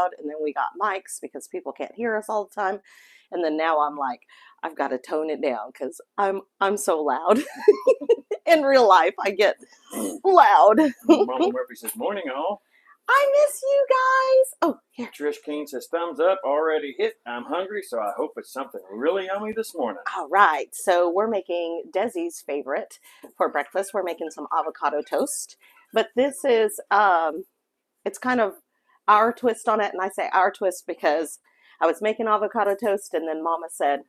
loud. And then we got mics because people can't hear us all the time. And then now I'm like, I've got to tone it down because I'm so loud. In real life, I get loud. Mama Murphy says, morning all. I miss you guys. Oh, here. Trish Keene says, thumbs up, already hit. I'm hungry, so I hope it's something really yummy this morning. All right. So we're making Desi's favorite for breakfast. We're making some avocado toast. But this is, it's kind of our twist on it. And I say our twist because I was making avocado toast and then Mama said,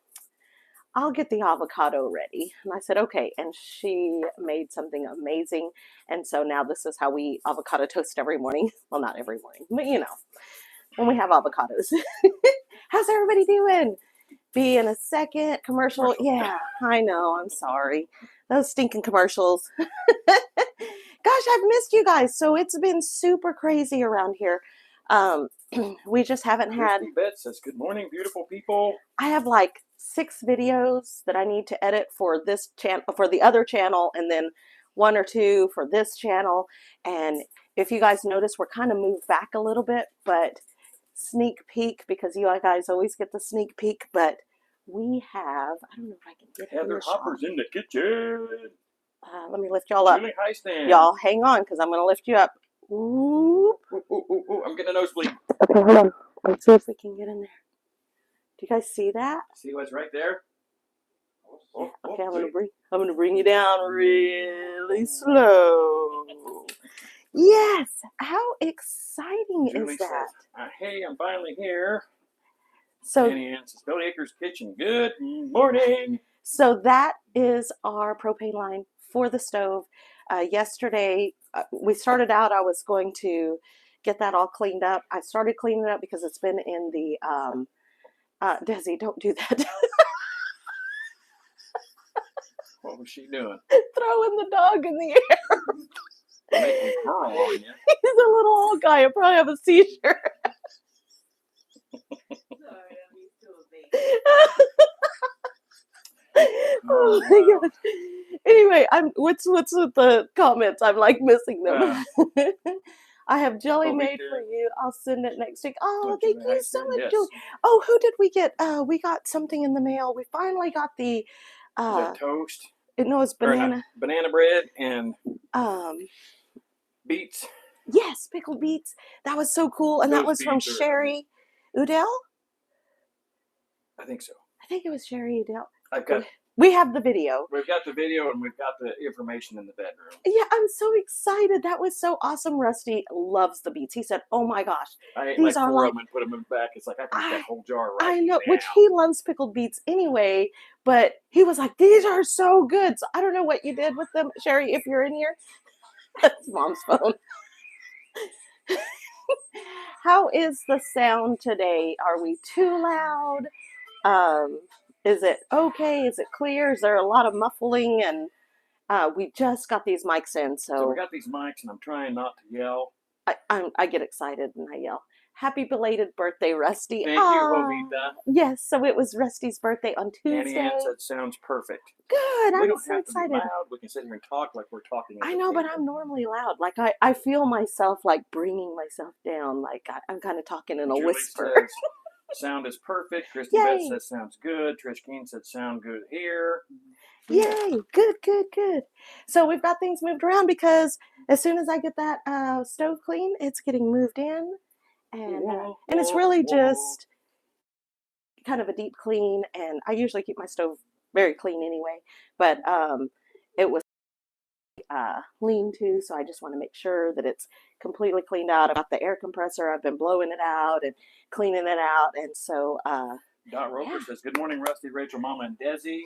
I'll get the avocado ready. And I said, okay. And she made something amazing. And so now this is how we eat avocado toast every morning. Well, not every morning, but you know, when we have avocados. How's everybody doing? Be in a second. Commercial. Yeah, I know. I'm sorry. Those stinking commercials. Gosh, I've missed you guys. So it's been super crazy around here. We just haven't had. Beth says, good morning, beautiful people. I have like 6 videos that I need to edit for this channel, for the other channel, and then 1 or 2 for this channel. And if you guys notice, we're kind of moved back a little bit, but sneak peek, because you guys always get the sneak peek, but we have, I don't know if I can get Heather in Hopper's in the kitchen. Let me lift y'all up. Really high stand. Y'all hang on, because I'm going to lift you up. Ooh. Ooh, I'm getting a nosebleed. Okay, hold on. Let's see if we can get in there. Do you guys see that? See what's right there? Okay, I'm gonna bring you down really slow. Yes, how exciting Julie is that? Says, hey, I'm finally here. So, Annie Ann says, Billy Acres Kitchen, good morning. So that is our propane line for the stove. Yesterday, we started out, I was going to get that all cleaned up. I started cleaning it up because it's been in the, Desi, don't do that. What was she doing? Throwing the dog in the air. Making curl on you. He's a little old guy. He'll probably have a seizure. Oh my gosh. Anyway, what's with the comments? I'm like missing them. I have jelly made for you. I'll send it next week. Oh, thank you so much, yes. Julie. Oh, who did we get? We got something in the mail. We finally got the toast. No, it's banana. Banana bread and beets. Yes, pickled beets. That was so cool. And that was from Sherry Udell? I think so. I think it was Sherry Udell. We have the video. We've got the video and we've got the information in the bedroom. Yeah, I'm so excited. That was so awesome. Rusty loves the beets. He said, oh my gosh. I ate like 4 of them and put them in the back. It's like I can eat that whole jar right I know, now. which he loves pickled beets anyway, but he was like, these are so good. So I don't know what you did with them, Sherry, if you're in here. That's Mom's phone. How is the sound today? Are we too loud? Is it okay? Is it clear? Is there a lot of muffling? And we just got these mics in, so we got these mics, and I'm trying not to yell. I get excited and I yell. Happy belated birthday, Rusty. Thank you, Jovita. Yes, so it was Rusty's birthday on Tuesday. Annie Ann said, sounds perfect. Good, I'm so excited. To be loud. We can sit here and talk like we're talking. I know, but I'm normally loud. Like I feel myself like bringing myself down. Like I'm kind of talking in a whisper. Says, sound is perfect. Christy Beth says sounds good. Trish Keene said sound good here. Yay, good. So we've got things moved around because as soon as I get that stove clean, it's getting moved in. And it's really just kind of a deep clean. And I usually keep my stove very clean anyway. But it was lean to, so I just want to make sure that it's completely cleaned out. I've got the air compressor. I've been blowing it out and cleaning it out. And so Dot Roper says, good morning, Rusty, Rachel, Mama, and Desi.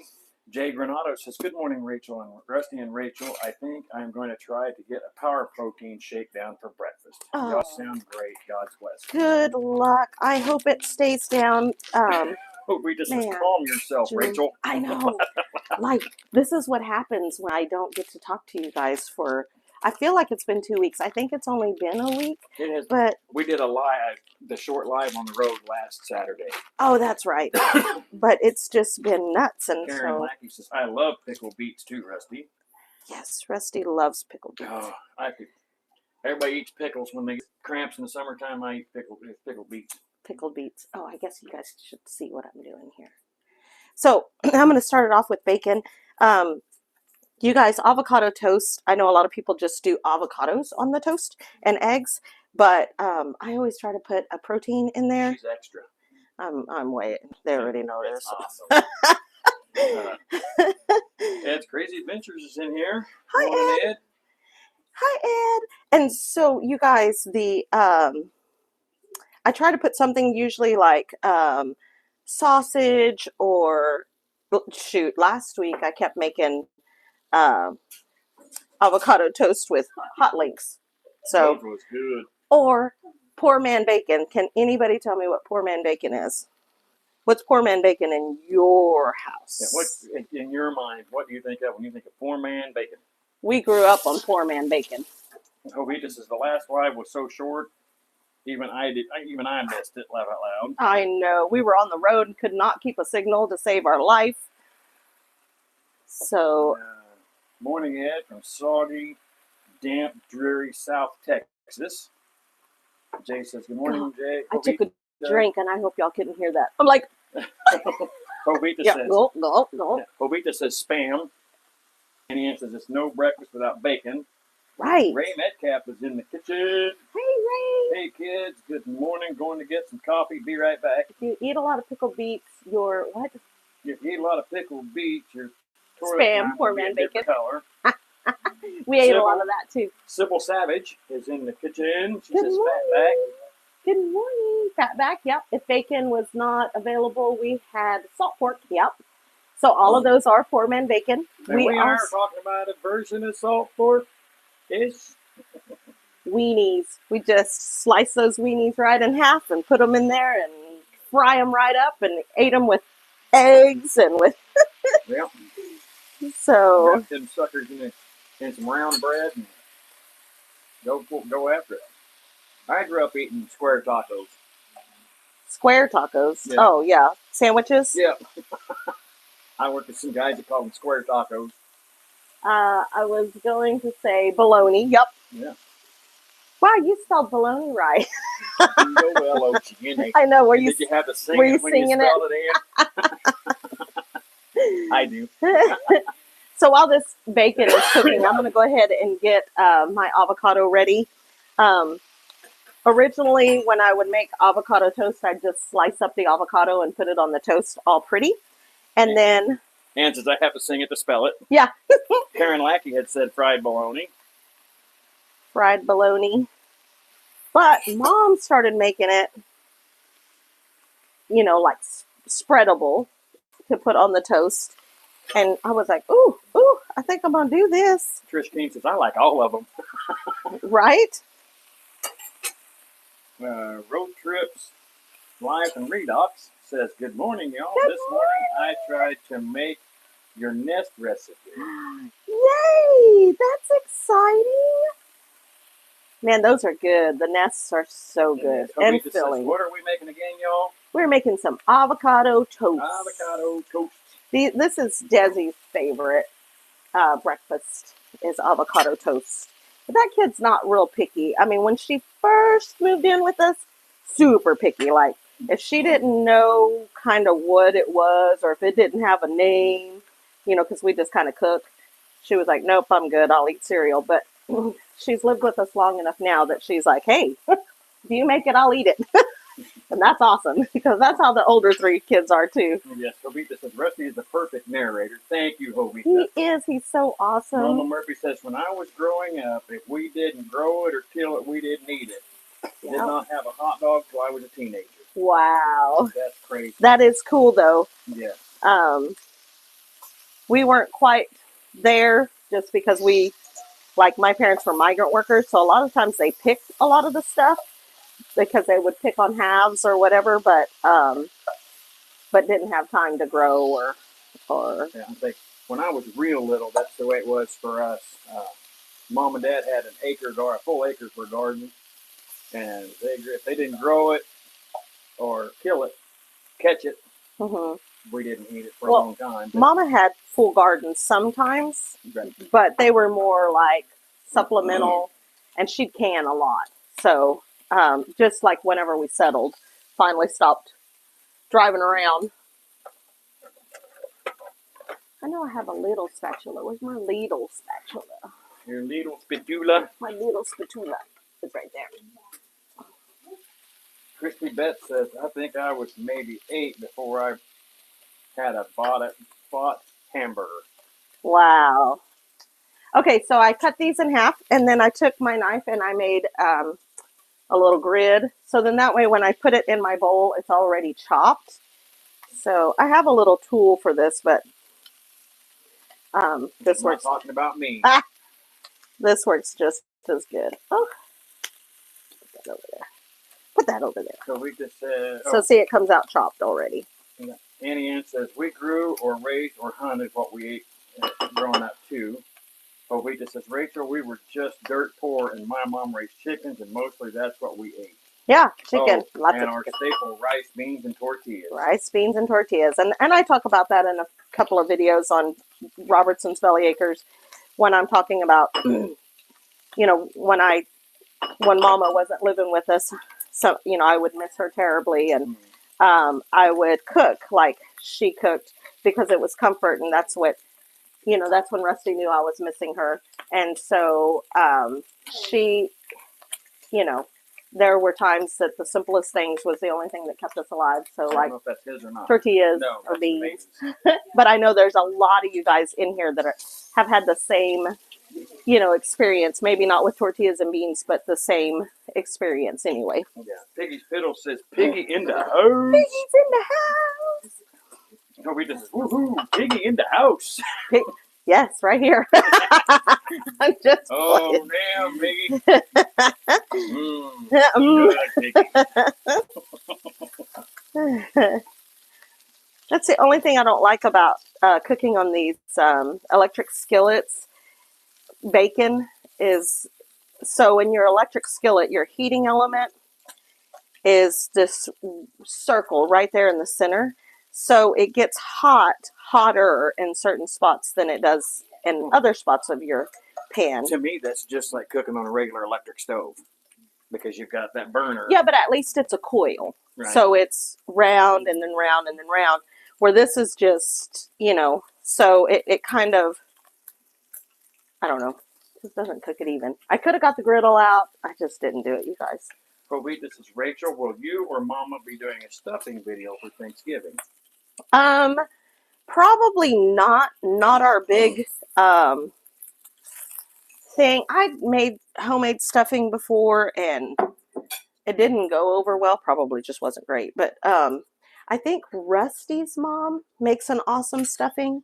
Jay Granado says, good morning, Rachel and Rusty and Rachel. I think I'm going to try to get a power protein shake down for breakfast. Y'all sound great. God's bless. Good luck. I hope it stays down. Rita says, calm yourself, Rachel. I know. Like, this is what happens when I don't get to talk to you guys for, I feel like it's been 2 weeks. I think it's only been a week. It has, but we did the short live on the road last Saturday. Oh, that's right. But it's just been nuts. And Karen Lackey says, I love pickled beets too, Rusty. Yes, Rusty loves pickled beets. Oh, Everybody eats pickles when they get cramps in the summertime. I eat pickled beets. Pickled beets. Oh, I guess you guys should see what I'm doing here. So I'm going to start it off with bacon. You guys, avocado toast. I know a lot of people just do avocados on the toast and eggs, but I always try to put a protein in there. She's extra. I'm way. They already know this. Awesome. Ed's Crazy Adventures is in here. Hi, Morning, Ed. Hi, Ed. And so you guys, I try to put something usually like sausage or shoot. Last week I kept making avocado toast with hot links. So That was good. Or poor man bacon. Can anybody tell me what poor man bacon is? What's poor man bacon in your house? Yeah, what in your mind? What do you think of when you think of poor man bacon? We grew up on poor man bacon. Jovitas is the last live was so short. Even I missed it. Laugh out loud. I know. We were on the road and could not keep a signal to save our life. So. Morning, Ed, from soggy, damp, dreary South Texas. Jay says, "Good morning, Jay." I took a drink, and I hope y'all couldn't hear that. I'm like, Jovita says, go. Jovita says spam. And he answers, "It's no breakfast without bacon." Right. Ray Metcalf is in the kitchen. Hey, Ray. Hey, kids. Good morning. Going to get some coffee. Be right back. If you eat a lot of pickled beets, you're what? If you eat a lot of pickled beets, your spam, poor man bacon. Color. We ate a lot of that too. Sybil Savage is in the kitchen. She Good says, morning. "Fatback." Good morning. Fatback, yep. If bacon was not available, we had salt pork, yep. So all of those are poor man bacon. And we are talking about a version of salt pork. It's weenies. We just slice those weenies right in half and put them in there and fry them right up and ate them with eggs and with. Yep. So. Wrap them suckers in some round bread and go after it. I grew up eating square tacos. Square tacos? Yeah. Oh, yeah. Sandwiches? Yeah. I worked with some guys that called them square tacos. I was going to say bologna. Yep. Yeah. Wow, you spelled bologna right. B-O-L-O-G-N-A. I know. Did you have to sing were you it when singing you spelled it in? I do. So while this bacon is cooking, I'm going to go ahead and get my avocado ready. Originally, when I would make avocado toast, I'd just slice up the avocado and put it on the toast all pretty. And then... And since I have to sing it to spell it. Yeah. Karen Lackey had said fried bologna. Fried bologna. But Mom started making it, like spreadable to put on the toast. And I was like, ooh, I think I'm going to do this. Trish King says, I like all of them. Right? Road Trips, Life and Redox says, good morning, y'all. Good this morning I tried to make your nest recipe. Yay! That's exciting. Man, those are good. The nests are so good. And filling. Says, what are we making again, y'all? We're making some avocado toast. Avocado toast. This is Desi's favorite breakfast is avocado toast. But that kid's not real picky. I mean, when she first moved in with us, super picky. Like, if she didn't know kind of what it was or if it didn't have a name, because we just kind of cook, she was like, nope, I'm good. I'll eat cereal. But she's lived with us long enough now that she's like, hey, if you make it, I'll eat it. And that's awesome because that's how the older three kids are too. Yes, Jovita says, Rusty is the perfect narrator. Thank you, Jovita. He is. He's so awesome. Mama Murphy says, when I was growing up, if we didn't grow it or kill it, we didn't eat it. Yep. Did not have a hot dog till I was a teenager. Wow. That's crazy. That is cool though. Yes. We weren't quite there just because my parents were migrant workers. So a lot of times they picked a lot of the stuff because they would pick on halves or whatever, but didn't have time to grow or. Yeah, I think when I was real little, that's the way it was for us. Mom and Dad had a full acre for a garden, and if they didn't grow it or kill it, catch it, we didn't eat it for a long time. But Mama had full gardens sometimes, right. But they were more like supplemental. and she'd can a lot. So just like whenever we settled, finally stopped driving around. I know I have a little spatula. Where's my little spatula? Your little spatula. My little spatula is right there. Christy Beth says, I think I was maybe 8 before I had a bought hamburger. Wow. Okay, so I cut these in half, and then I took my knife and I made a little grid. So then that way when I put it in my bowl, it's already chopped. So I have a little tool for this, but this works. Not talking about me. This works just as good. Oh, put that over there. Put that over there. So we just said. So see, it comes out chopped already. Annie Ann says, we grew or raised or hunted what we ate growing up too. Ovita says, Rachel, we were just dirt poor and my mom raised chickens and mostly that's what we ate. Yeah, chicken. Lots and of our chicken. Staple, rice, beans, and tortillas. Rice, beans, and tortillas. And I talk about that in a couple of videos on Robertson's Belly Acres when I'm talking about, you know, when Mama wasn't living with us, so, you know, I would miss her terribly. And I would cook like she cooked because it was comfort. And that's what, you know, that's when Rusty knew I was missing her. And so she, you know, there were times that the simplest things was the only thing that kept us alive. So like that's his or not. Tortillas or beans. But I know there's a lot of you guys in here that have had the same, you know, experience. Maybe not with tortillas and beans, but the same experience anyway. Yeah. Piggy's Fiddle says, Piggy in the house. Piggy's in the house. Toby just says, woohoo, Piggy in the house. Yes, right here. I'm just playing. Damn, Piggy. Good, Piggy. That's the only thing I don't like about cooking on these electric skillets. Bacon is, so in your electric skillet, your heating element is this circle right there in the center. So it gets hotter in certain spots than it does in other spots of your pan. To me, that's just like cooking on a regular electric stove because you've got that burner. Yeah, but at least it's a coil. Right. So it's round and then round and then round. Where this is just, you know, so it kind of, I don't know, just doesn't cook it even. I could have got the griddle out. I just didn't do it, you guys. Kobe, this is Rachel. Will you or Mama be doing a stuffing video for Thanksgiving? Probably not our big thing. I made homemade stuffing before and it didn't go over well. Probably just wasn't great. But I think Rusty's mom makes an awesome stuffing.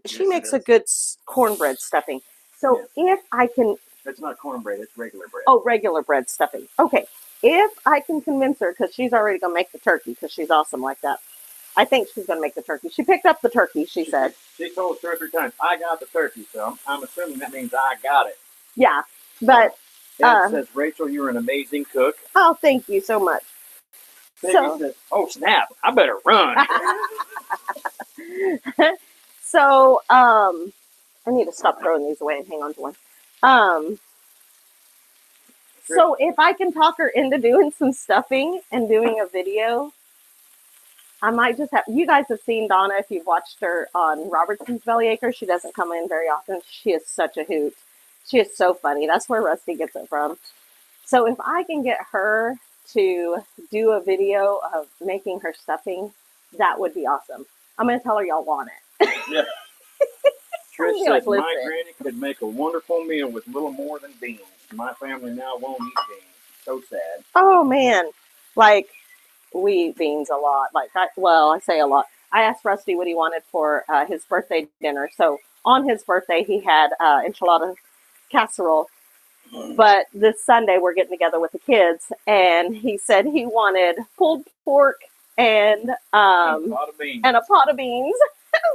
She makes a good cornbread stuffing. So if I can... It's not cornbread, it's regular bread. Oh, regular bread stuffing. Okay. If I can convince her, because she's already going to make the turkey, because she's awesome like that. I think she's going to make the turkey. She picked up the turkey, she said. She told us 2 or 3 times, I got the turkey, so I'm assuming that means I got it. Yeah, but... it says, Rachel, you're an amazing cook. Oh, thank you so much. Peggy says, oh, snap, I better run. So, I need to stop throwing these away and hang on to one. So if I can talk her into doing some stuffing and doing a video, I might just have, you guys have seen Donna if you've watched her on Robertson's Belly Acres. She doesn't come in very often. She is such a hoot. She is so funny. That's where Rusty gets it from. So if I can get her to do a video of making her stuffing, that would be awesome. I'm going to tell her y'all want it. Yeah. Trish says, my granny could make a wonderful meal with little more than beans. My family now won't eat beans. So sad. Oh, man. Like, we eat beans a lot. Like, I say a lot. I asked Rusty what he wanted for his birthday dinner. So on his birthday, he had enchilada casserole. But this Sunday, we're getting together with the kids, and he said he wanted pulled pork and a pot of beans.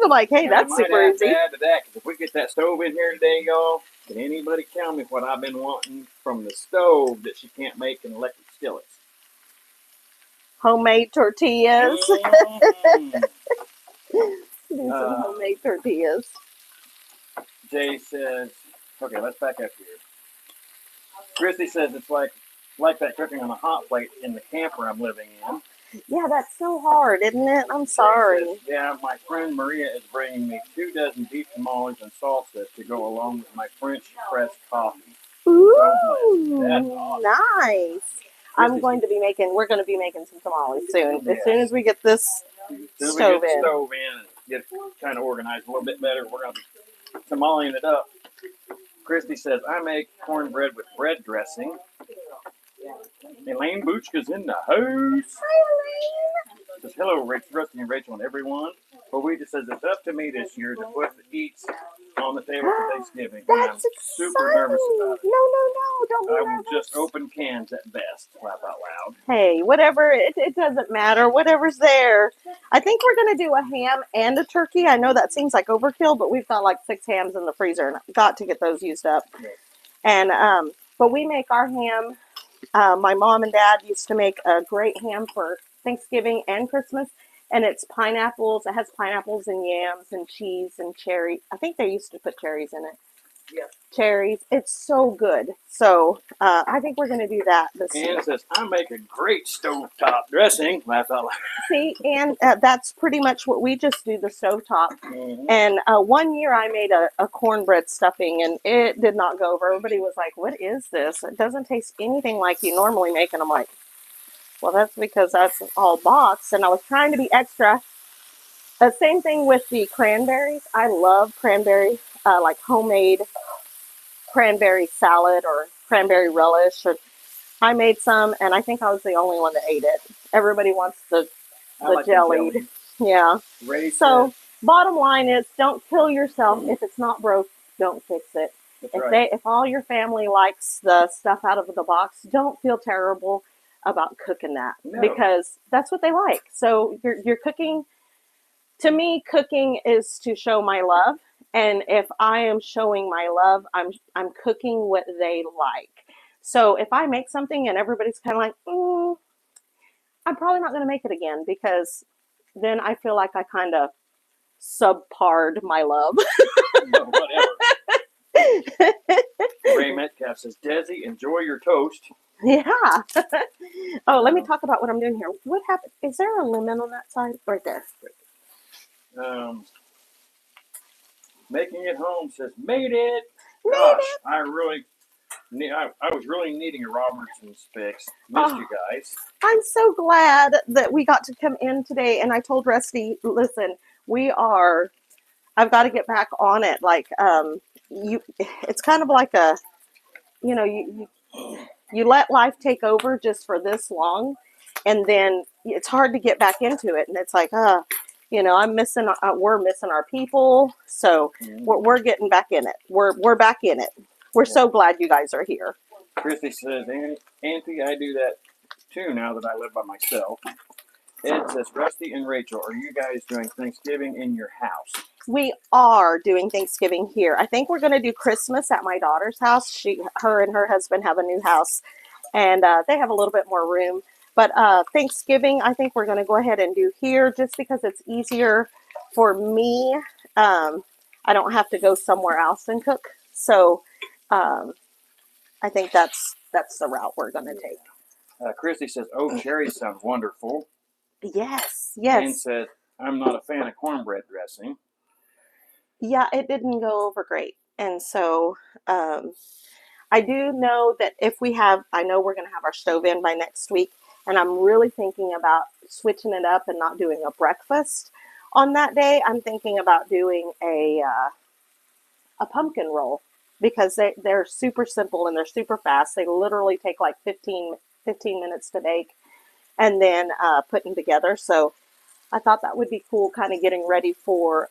I'm like, hey, that's super easy. Add to that, because if we get that stove in here today, y'all, can anybody tell me what I've been wanting from the stove that she can't make in electric skillets? Homemade tortillas. Do some homemade tortillas. Jay says, okay, let's back up here. Christy says it's like that cooking on a hot plate in the camper I'm living in. Yeah, that's so hard, isn't it? I'm sorry. Says, yeah, my friend Maria is bringing me 2 dozen beef tamales and salsa to go along with my French press coffee. Ooh, That's awesome. nice. We're going to be making some tamales soon. As soon as we get this stove in. And get kind of organized a little bit better, we're going to be tamaleing it up. Christy says, I make cornbread with bread dressing. Elaine Boochka's in the house. Hi, Elaine. Says, hello, Rusty and Rachel and everyone. Luigi says, it's up to me this year to put the eats on the table for Thanksgiving. That's I'm super nervous about it. No, don't be I nervous. will just open cans at best, laugh out loud. Hey, whatever, it doesn't matter. Whatever's there. I think we're going to do a ham and a turkey. I know that seems like overkill, but we've got like 6 hams in the freezer, and I've got to get those used up. And but we make our ham. My mom and dad used to make a great ham for Thanksgiving and Christmas, and it's pineapples. It has pineapples and yams and cheese and cherry. I think they used to put cherries in it. Yeah. Cherries. It's so good. So I think we're going to do that this year. And says, I make a great stovetop dressing. Laugh out loud. See, and that's pretty much what we just do, the stovetop. Mm-hmm. And one year I made a cornbread stuffing, and it did not go over. Everybody was like, what is this? It doesn't taste anything like you normally make. And I'm like, well, that's because that's all boxed. And I was trying to be extra. The same thing with the cranberries. I love cranberry, like homemade cranberry salad or cranberry relish. Or I made some, and I think I was the only one that ate it. Everybody wants the jellied. Yeah. So bottom line is, don't kill yourself. If it's not broke, don't fix it. If all your family likes the stuff out of the box, don't feel terrible about cooking that, because that's what they like. So you're cooking. To me, cooking is to show my love, and if I am showing my love, I'm cooking what they like. So if I make something and everybody's kind of like, I'm probably not going to make it again, because then I feel like I kind of subparred my love. Whatever. Ray Metcalf says, Desi, enjoy your toast. Yeah. Oh, let me talk about what I'm doing here. What happened? Is there a lemon on that side? Right there. Making it home says, made it. Gosh, I was really needing a Robertson's fix. Missed you guys. I'm so glad that we got to come in today. And I told Rusty, listen, I've got to get back on it. Like, it's kind of like you let life take over just for this long, and then it's hard to get back into it. And it's like, I'm missing. We're missing our people, so we're getting back in it. We're back in it. We're so glad you guys are here. Christy says, Auntie, I do that too now that I live by myself. Ed says, Rusty and Rachel, are you guys doing Thanksgiving in your house? We are doing Thanksgiving here. I think we're going to do Christmas at my daughter's house. Her and her husband have a new house, and they have a little bit more room. But Thanksgiving, I think we're going to go ahead and do here, just because it's easier for me. I don't have to go somewhere else and cook. So I think that's the route we're going to take. Christy says, oh, cherry sounds wonderful. Yes. And said, I'm not a fan of cornbread dressing. Yeah, it didn't go over great. And so I do know that I know we're going to have our stove in by next week. And I'm really thinking about switching it up and not doing a breakfast on that day. I'm thinking about doing a pumpkin roll, because they're super simple and they're super fast. They literally take like 15 minutes to bake and then putting together. So I thought that would be cool, kind of getting ready for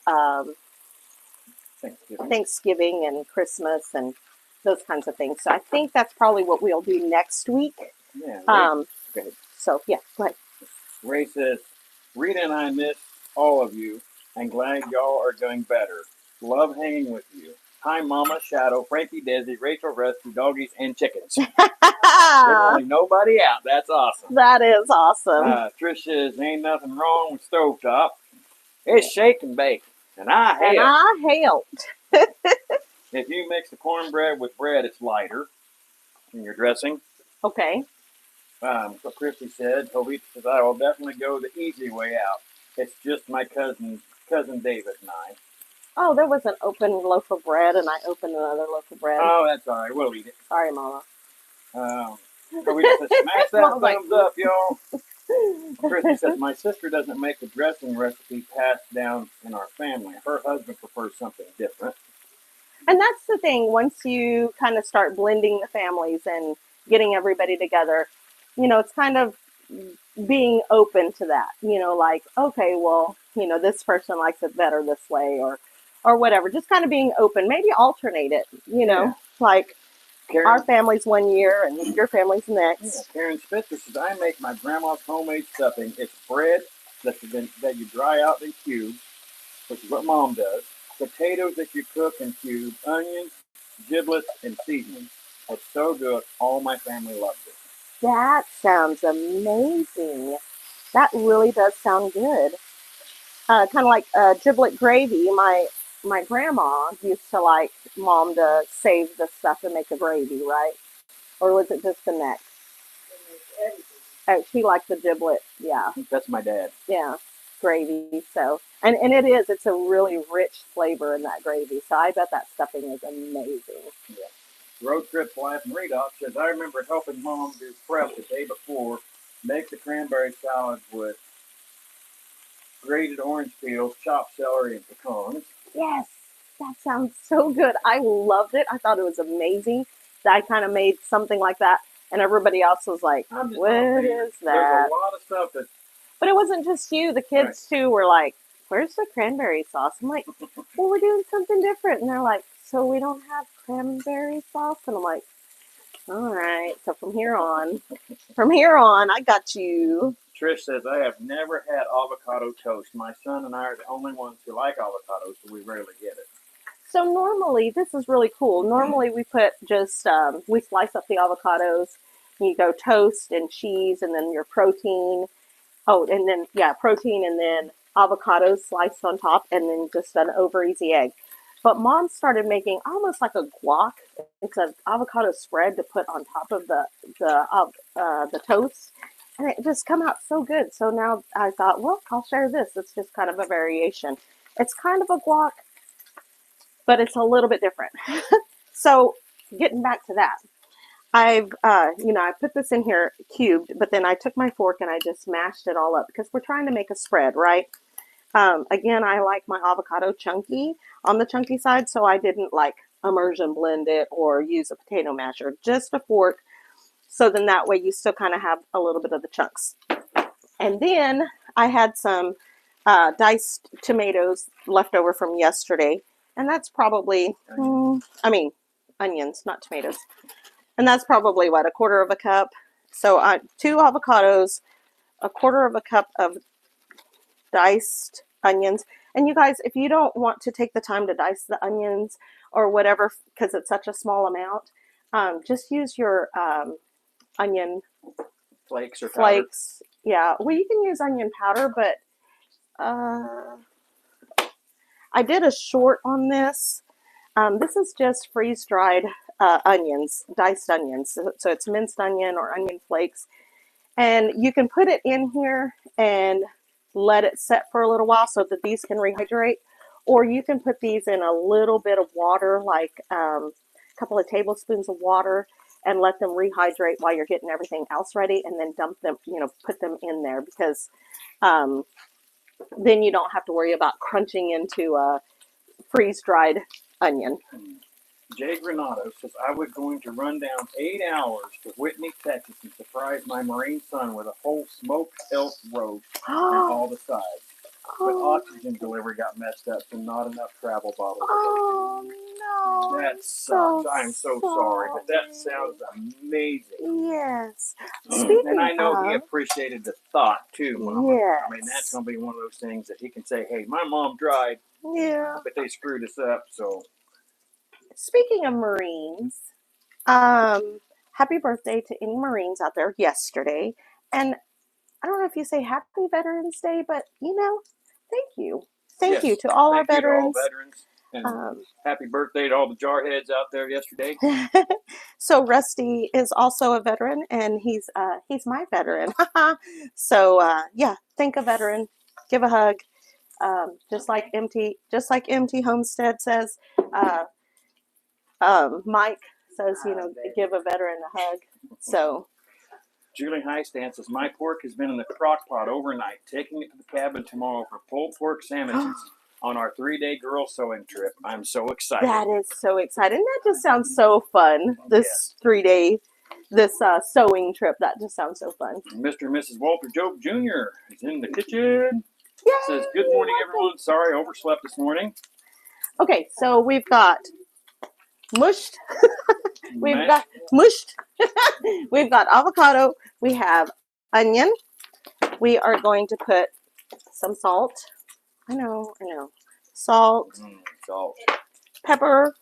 Thanksgiving and Christmas and those kinds of things. So I think that's probably what we'll do next week. Yeah. Okay. So, yeah, go ahead. Ray says, Rita and I miss all of you and glad y'all are doing better. Love hanging with you. Hi, Mama, Shadow, Frankie, Desi, Rachel, Rusty, doggies, and chickens. There's only nobody out. That's awesome. That is awesome. Trish says, ain't nothing wrong with stovetop. It's shake and bake. And I helped. If you mix the cornbread with bread, it's lighter. in your dressing. Okay. So Christy said, Jovita says, I will definitely go the easy way out. It's just my cousin David and I. Oh, there was an open loaf of bread, and I opened another loaf of bread. Oh, that's all right. We'll eat it. Sorry, Mama. Jovita says, smash that Mama's thumbs up, y'all. Christy says, my sister doesn't make the dressing recipe passed down in our family. Her husband prefers something different. And that's the thing. Once you kind of start blending the families and getting everybody together, it's kind of being open to that. Like, okay, well, this person likes it better this way, or whatever. Just kind of being open. Maybe alternate it. Like Karen, our family's one year and your family's next. Yeah, Karen Spitzer says, I make my grandma's homemade stuffing. It's bread that you dry out in cubes, which is what Mom does. Potatoes that you cook in cubes, onions, giblets, and seasonings. It's so good. All my family loves it. That sounds amazing. That really does sound good. Kind of like giblet gravy. My grandma used to like Mom to save the stuff and make a gravy, right? Or was it just the neck? Oh, she liked the giblet. Yeah. That's my dad. Yeah. Gravy. So, and it's a really rich flavor in that gravy. So I bet that stuffing is amazing. Yeah. Road Trip Life and Redox says, I remember helping Mom do prep the day before, make the cranberry salad with grated orange peels, chopped celery, and pecans. Yes, that sounds so good. I loved it. I thought it was amazing that I kind of made something like that. And everybody else was like, what is that? There's a lot of stuff that... But it wasn't just you. The kids, too, were like, where's the cranberry sauce? I'm like, well, we're doing something different. And they're like, so we don't have cranberry sauce? And I'm like, all right. So from here on, I got you. Trish says, I have never had avocado toast. My son and I are the only ones who like avocados, so we rarely get it. So normally, this is really cool. Normally we put just, we slice up the avocados. You go toast and cheese and then your protein. Oh, and then, protein and then avocados sliced on top and then just an over easy egg. But Mom started making almost like a guac. It's an avocado spread to put on top of the toast. And it just come out so good. So now I thought, well, I'll share this. It's just kind of a variation. It's kind of a guac, but it's a little bit different. So getting back to that, I put this in here cubed, but then I took my fork and I just mashed it all up because we're trying to make a spread, right? Again, I like my avocado chunky on the chunky side, so I didn't like immersion blend it or use a potato masher, just a fork. So then that way you still kind of have a little bit of the chunks. And then I had some diced tomatoes left over from yesterday. And that's probably, onions, not tomatoes. And that's probably, what, a quarter of a cup? So 2 avocados, a quarter of a cup of diced onions. And you guys, if you don't want to take the time to dice the onions or whatever, because it's such a small amount, just use your onion flakes or flakes. Powder. Yeah, well, you can use onion powder, but I did a short on this. This is just freeze-dried onions, diced onions. So it's minced onion or onion flakes. And you can put it in here and let it set for a little while so that these can rehydrate. Or you can put these in a little bit of water, like a couple of tablespoons of water, and let them rehydrate while you're getting everything else ready, and then dump them, put them in there, because then you don't have to worry about crunching into a freeze-dried onion. Jay Granado says, I was going to run down 8 hours to Whitney, Texas and surprise my Marine son with a whole smoked elk roast on all the sides. But oxygen delivery got messed up, so not enough travel bottles. Oh, no. That sucks. I'm so sorry, but that sounds amazing. Yes. And I know he appreciated the thought, too, Mama. Yes. I mean, that's going to be one of those things that he can say, hey, my mom tried, but they screwed us up, so... Speaking of Marines, happy birthday to any Marines out there yesterday. And I don't know if you say Happy Veterans Day, but, thank you. Thank you to all our veterans. And happy birthday to all the jarheads out there yesterday. So Rusty is also a veteran, and he's my veteran. So yeah, thank a veteran, give a hug. Just like MT Homestead says, Mike says, give a veteran a hug. So Julie Highstand says, my pork has been in the crock pot overnight, taking it to the cabin tomorrow for pulled pork sandwiches on our 3-day girl sewing trip. I'm so excited. That is so exciting. That just sounds so fun. This 3-day, sewing trip, that just sounds so fun. Mr. and Mrs. Walter Job Jr. is in the kitchen. Yay! Says, good morning, everyone. Sorry, I overslept this morning. Okay, so we've got mushed. We've got mushed. We've got avocado. We have onion. We are going to put some salt. I know. Salt. Salt. Pepper.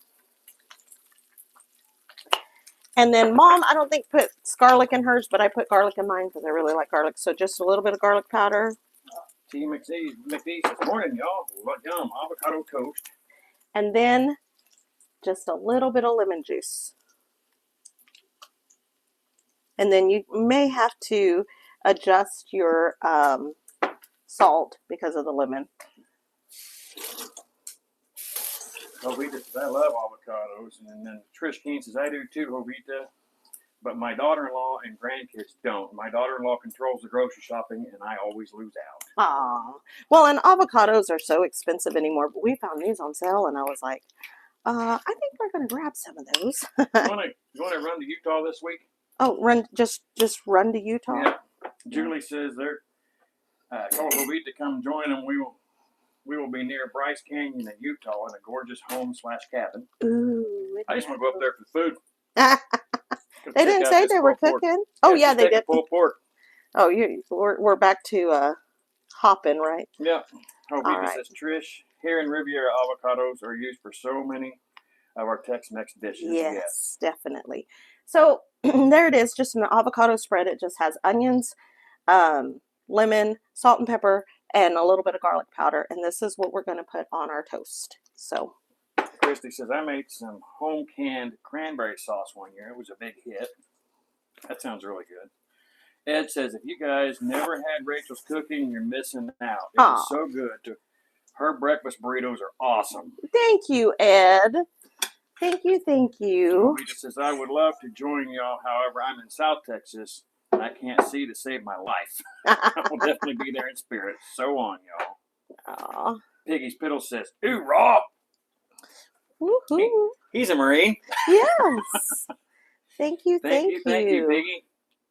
And then Mom, I don't think puts garlic in hers, but I put garlic in mine because I really like garlic. So just a little bit of garlic powder. T. McD says, morning, y'all. Yum, avocado toast. And then just a little bit of lemon juice. And then you may have to adjust your salt because of the lemon. Jovita says, I love avocados. And then Trish Keene says, I do too, Jovita. But my daughter-in-law and grandkids don't. My daughter-in-law controls the grocery shopping, and I always lose out. Aw. Well, and avocados are so expensive anymore, but we found these on sale, and I was like, I think we're going to grab some of those. You want to run to Utah this week? Oh, just run to Utah? Yeah. Julie says they're call Jovita to come join them. We will be near Bryce Canyon in Utah in a gorgeous home/cabin. Ooh. I just want to go up there for food. They didn't say they were cooking. Oh yeah, they did. Pulled pork. Oh, we're back to hopping, right? Yeah. Jovita says, Trish, here in Riviera, avocados are used for so many of our Tex-Mex dishes. Yes, definitely. So there it is, just an avocado spread. It just has onions, lemon, salt and pepper, and a little bit of garlic powder. And this is what we're going to put on our toast. So Christy says, I made some home canned cranberry sauce one year. It was a big hit. That sounds really good. Ed says, if you guys never had Rachel's cooking, you're missing out. It is so good. Her breakfast burritos are awesome. Thank you, Ed. Thank you. Jovita says, I would love to join y'all. However, I'm in South Texas, and I can't see to save my life. I will definitely be there in spirit. So on, y'all. Piggy's Piddle says, ooh, raw. Woohoo. He's a Marine. Yes. Thank you, Piggy.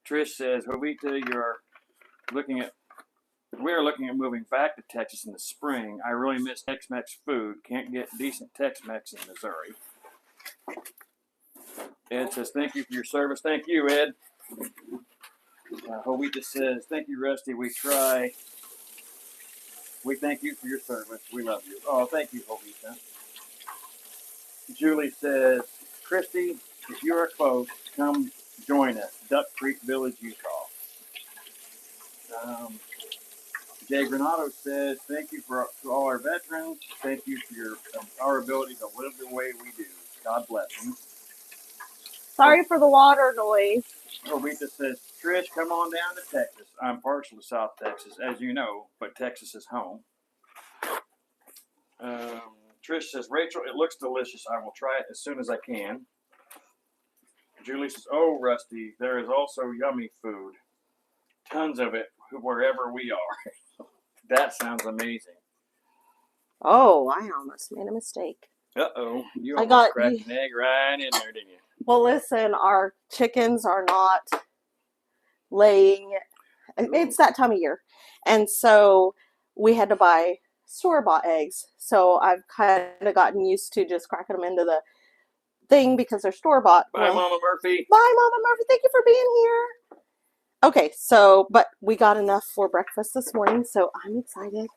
Trish says, Jovita, we are looking at moving back to Texas in the spring. I really miss Tex-Mex food. Can't get decent Tex-Mex in Missouri. Ed says, thank you for your service. Thank you, Ed. Jovita says, thank you, Rusty. We try. We thank you for your service. We love you. Oh, thank you, Jovita. Julie says, Christy, if you are close, come join us. Duck Creek Village, Utah. Jay Granado says, thank you to all our veterans. Thank you for our ability to live the way we do. God bless them. Sorry for the water noise. Jovita says, Trish, come on down to Texas. I'm partial to South Texas, as you know, but Texas is home. Trish says, Rachel, it looks delicious. I will try it as soon as I can. Julie says, oh, Rusty, there is also yummy food. Tons of it wherever we are. That sounds amazing. Oh, I almost made a mistake. Uh-oh. You almost cracked an egg right in there, didn't you? Well, listen, our chickens are not laying. It's that time of year. And so we had to buy store-bought eggs. So I've kind of gotten used to just cracking them into the thing because they're store-bought. Bye, Mama Murphy. Bye, Mama Murphy. Thank you for being here. Okay, but we got enough for breakfast this morning, so I'm excited.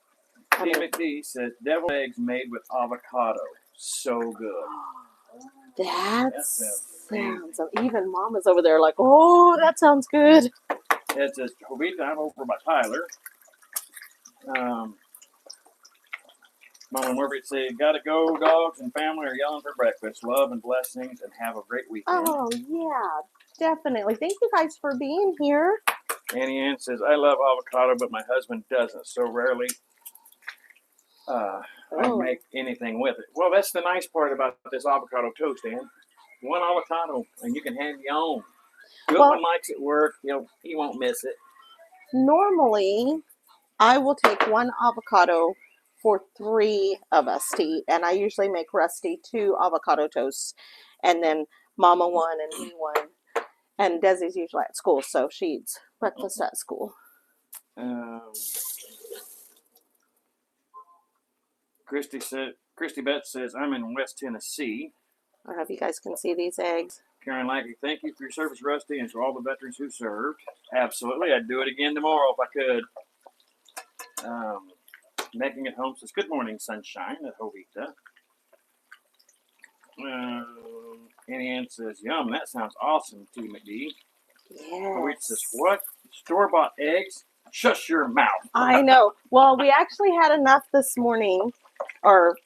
Timothy says, deviled eggs made with avocado. So good. That sounds, even Mama's over there like, oh, that sounds good. It says, Jovita, I'm over by Tyler. Mom and Murphy say, gotta go, dogs and family are yelling for breakfast. Love and blessings and have a great weekend. Oh, yeah, definitely. Thank you guys for being here. Annie Ann says, I love avocado, but my husband doesn't. So rarely I make anything with it. Well, that's the nice part about this avocado toast, Ann. One avocado, and you can have your own. Goodwin likes it work. He won't miss it. Normally, I will take one avocado for 3 of us to eat, and I usually make Rusty 2 avocado toasts, and then Mama 1 and me 1. And Desi's usually at school, so she eats breakfast at school. Christy Betts says, I'm in West Tennessee. I don't know if you guys can see these eggs. Karen Lackey, thank you for your service, Rusty, and to all the veterans who served. Absolutely. I'd do it again tomorrow if I could. Making it home says, good morning, sunshine at Jovita. Annie Ann says, yum, that sounds awesome, T. McD. Yes. Jovita says, what? Store-bought eggs? Shush your mouth. I know. Well, we actually had enough this morning, or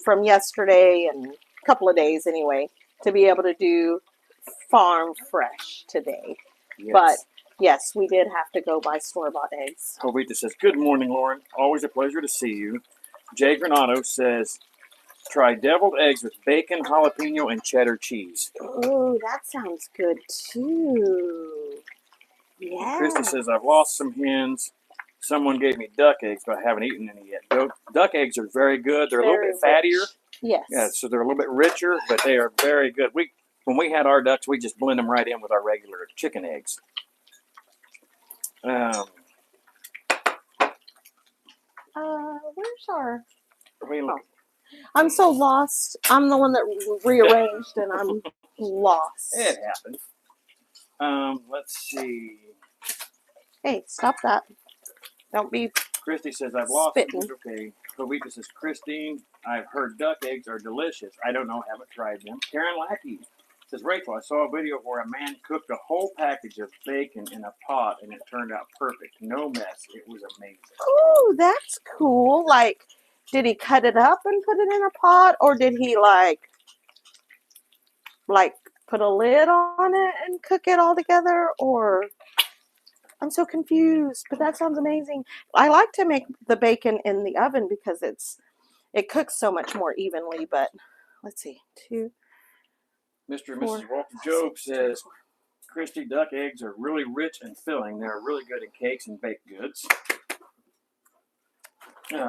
from yesterday and a couple of days anyway, to be able to do farm fresh today. Yes. But yes, we did have to go buy store-bought eggs. Jovita says, good morning, Lauren. Always a pleasure to see you. Jay Granado says, try deviled eggs with bacon, jalapeno, and cheddar cheese. Oh, that sounds good too. Yeah. Christy says, I've lost some hens. Someone gave me duck eggs, but I haven't eaten any yet. Duck eggs are very good. They're very a little bit fattier. Yes. Yeah, so they're a little bit richer, but they are very good. When we had our ducks, we just blend them right in with our regular chicken eggs. Where's our... Oh. I'm so lost. I'm the one that rearranged, and I'm lost. It happened. Let's see. Hey, stop that. Don't be Christy says, I've lost spitting. Okay. Kavika says, Christine, I've heard duck eggs are delicious. I don't know, haven't tried them. Karen Lackey says, Rachel, I saw a video where a man cooked a whole package of bacon in a pot, and it turned out perfect. No mess. It was amazing. Oh, that's cool. Like, did he cut it up and put it in a pot, or did he like put a lid on it and cook it all together? Or I'm so confused, but that sounds amazing. I like to make the bacon in the oven because it cooks so much more evenly. But let's see, 2, Mr. and Mrs. Walker Job says, Christy, duck eggs are really rich and filling. They're really good in cakes and baked goods.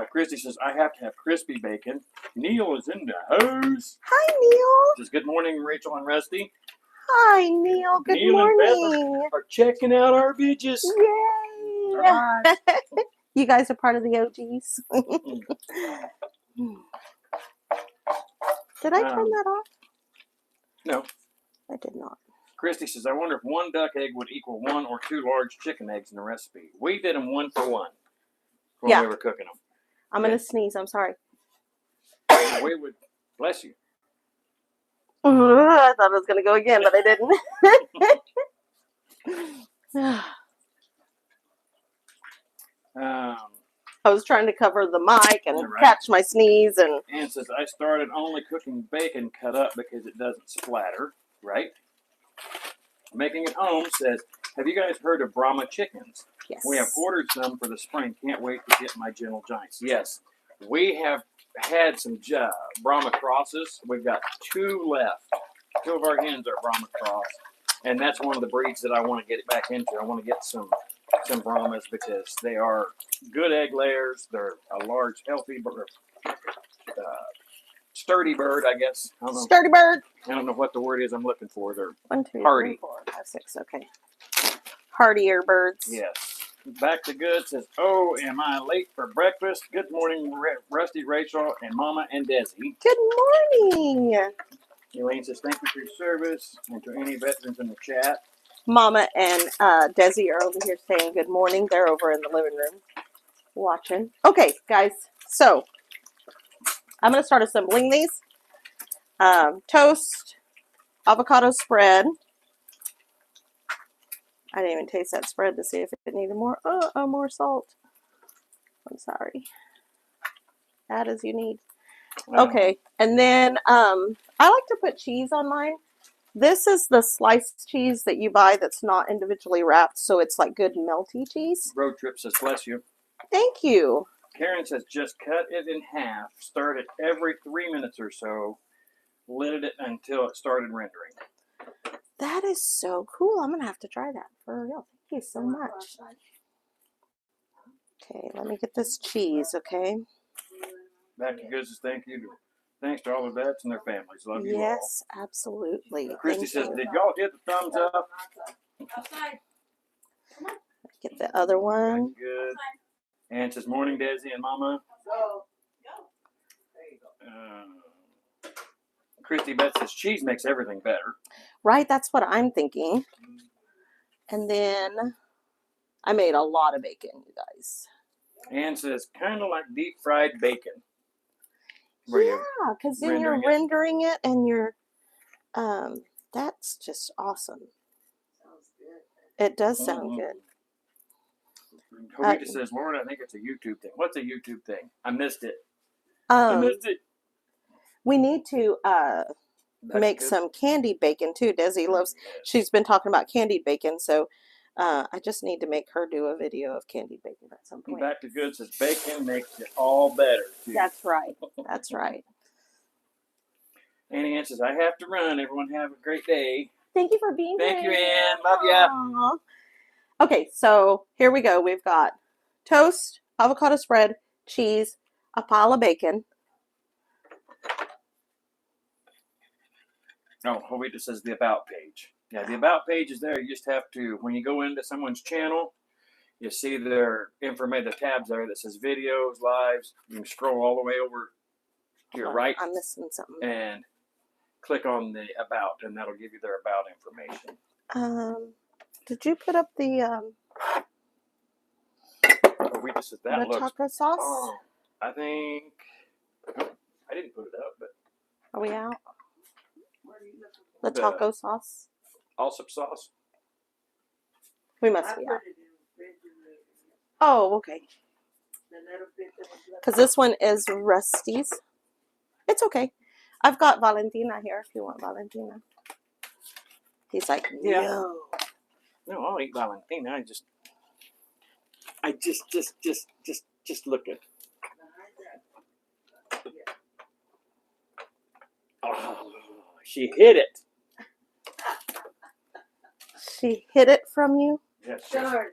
Christy says, I have to have crispy bacon. Neil is in the house. Hi, Neil. Says, good morning, Rachel and Rusty. Hi, Neil. Good morning. And Beth are checking out our videos. Yay. Right. You guys are part of the OGs. Did I turn that off? No. I did not. Christy says, I wonder if 1 duck egg would equal 1 or 2 large chicken eggs in the recipe. We did them 1 for 1 when we were cooking them. I'm going to sneeze. I'm sorry. We would, bless you. I thought I was going to go again, but I didn't. I was trying to cover the mic and catch my sneeze. And says, I started only cooking bacon cut up because it doesn't splatter, right? Making It Home says, have you guys heard of Brahma chickens? Yes. We have ordered some for the spring. Can't wait to get my gentle giants. Yes, we have had some Brahma crosses. We've got 2 left. 2 of our hens are Brahma cross. And that's one of the breeds that I want to get it back into. I want to get some Brahmas because they are good egg layers. They're a large, healthy bird. Sturdy bird, I guess. I don't know. Sturdy bird. I don't know what the word is I'm looking for. They're 1, 2, hardy. 3, 4, 5, 6. Okay. Hardier birds. Yes. Back to Good says, oh, am I late for breakfast? Good morning, Rusty, Rachel, and Mama and Desi. Good morning. Elaine says, thank you for your service. And to any veterans in the chat. Mama and Desi are over here saying good morning. They're over in the living room watching. Okay, guys. So I'm going to start assembling these. Toast, avocado spread. I didn't even taste that spread to see if it needed more salt. I'm sorry. add as you need. Wow. Okay, and then I like to put cheese on mine. This is the sliced cheese that you buy that's not individually wrapped, so it's like good melty cheese. Road Trip says, bless you. Thank you. Karen says, just cut it in half. Stir it every 3 minutes or so. Lit it until it started rendering. That is so cool. I'm going to have to try that for real. Thank you so much. Okay, let me get this cheese, okay? Back to Good says, thank you. Thanks to all the vets and their families. Love you all. Yes, absolutely. Christy says, did y'all hit the thumbs up? Get the other one. Good. And says, morning, Desi and Mama. Christy Beth says, cheese makes everything better. Right, that's what I'm thinking. And then I made a lot of bacon, you guys. Ann says, kind of like deep fried bacon. Yeah, because then you're rendering it and you're, that's just awesome. It does sound good. Kavita says, Lauren, I think it's a YouTube thing. What's a YouTube thing? I missed it. I missed it. We need to make some candied bacon too. Desi loves, she's been talking about candied bacon, so I just need to make her do a video of candied bacon at some point. Back to Good says, bacon makes it all better too. That's right. That's right. Annie Ann says, I have to run. Everyone have a great day. Thank you for being here. Thank you, Ann. Love ya. Okay, so here we go. We've got toast, avocado spread, cheese, a pile of bacon. No, Jovita says the About page. Yeah, the About page is there. You just have to, when you go into someone's channel, you see their information, the tabs there that says videos, lives. You can scroll all the way over to your right. I'm missing something. And click on the About, and that'll give you their About information. Did you put up the Jovita says that looks taco sauce? Oh, I think I didn't put it up, but are we out? The taco sauce? Allsup sauce. We must be out. Oh, okay. Because this one is Rusty's. It's okay. I've got Valentina here if you want Valentina. He's like, no. No, I'll eat Valentina. I just look at. Oh, she hid it. She hid it from you? Yes. Darn.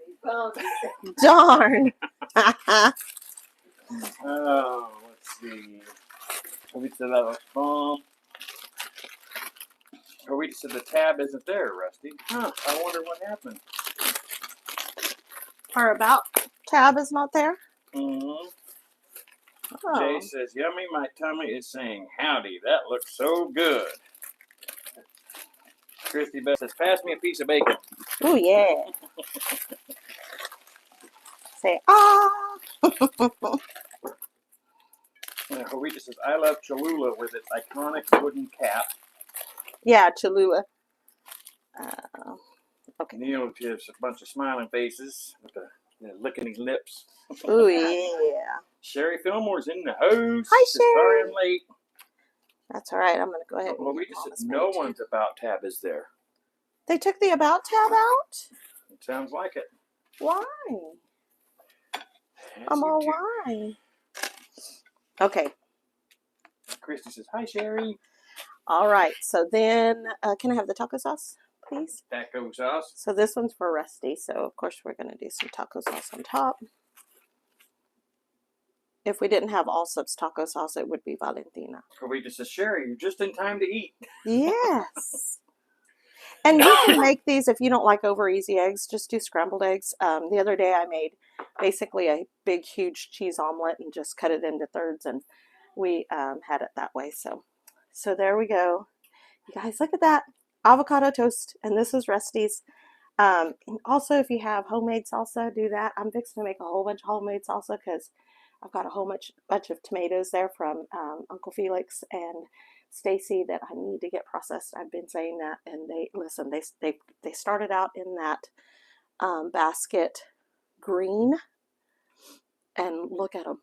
Darn. Oh, let's see. Jovita said that was bomb. Jovita said the tab isn't there, Rusty. Huh, I wonder what happened. Our About tab is not there? Mm-hmm. Oh. Jay says, yummy, my tummy is saying howdy. That looks so good. Christy Beth says, pass me a piece of bacon. Oh, yeah. Say, ah. Jovita says, I love Cholula with its iconic wooden cap. Yeah, Cholula. Okay. Neil gives a bunch of smiling faces with the licking his lips. Oh, yeah. Sherry Fillmore's in the house. Hi, Sherry. Sorry I'm late. That's all right. I'm going to go ahead. Jovita says, no one's About tab is there. They took the About tab out? It sounds like it. Why? Why? Okay. Christy says, hi, Sherry. All right. So then, can I have the taco sauce, please? Taco sauce. So this one's for Rusty. So, of course, we're going to do some taco sauce on top. If we didn't have Allsup's taco sauce, it would be Valentina. Jovita says, Sherry, you're just in time to eat. Yes. And you can make these if you don't like over easy eggs. Just do scrambled eggs. The other day I made basically a big, huge cheese omelet and just cut it into thirds, and we had it that way. So there we go. You guys, look at that. Avocado toast, and this is Rusty's. And also, if you have homemade salsa, do that. I'm fixing to make a whole bunch of homemade salsa because I've got a whole bunch of tomatoes there from Uncle Felix and Stacy that I need to get processed. I've been saying that, and they started out in that basket green, and look at them.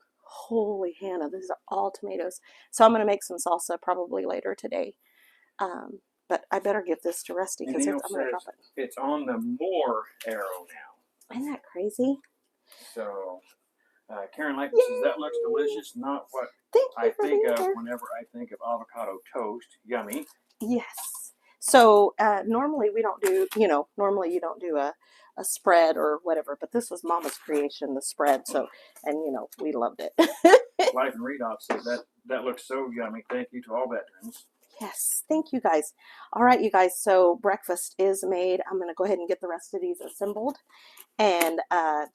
holy Hannah, these are all tomatoes. So I'm going to make some salsa probably later today. But I better give this to Rusty because I'm going to drop it. It's on the more arrow now. Isn't that crazy? So Karen Lakin says, that looks delicious. Not what I think of whenever I think of avocado toast. Yummy. Yes. So normally we don't do, normally you don't do a spread or whatever, but this was Mama's creation, the spread. So, and we loved it. Life and Readoff says that looks so yummy. Thank you to all veterans. Yes, thank you guys. All right, you guys, so breakfast is made. I'm going to go ahead and get the rest of these assembled, and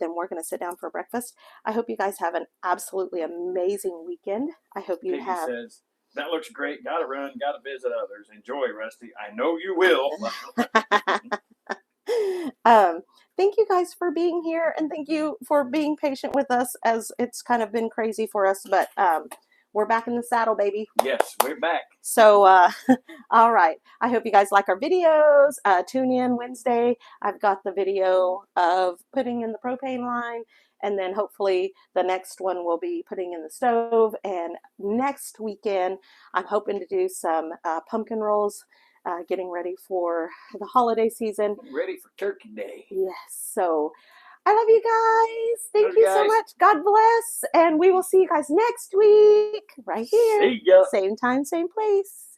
then we're going to sit down for breakfast. I hope you guys have an absolutely amazing weekend. I hope you Katie have. Says, that looks great. Gotta run, gotta visit others. Enjoy, Rusty. I know you will. Thank you guys for being here, and thank you for being patient with us as it's kind of been crazy for us, but we're back in the saddle, baby. Yes, we're back. So, all right. I hope you guys like our videos. Tune in Wednesday. I've got the video of putting in the propane line, and then hopefully the next one will be putting in the stove. And next weekend, I'm hoping to do some pumpkin rolls, getting ready for the holiday season. Ready for Turkey Day. Yes. So I love you guys. Thank you so much. God bless. And we will see you guys next week right here. See ya. Same time, same place.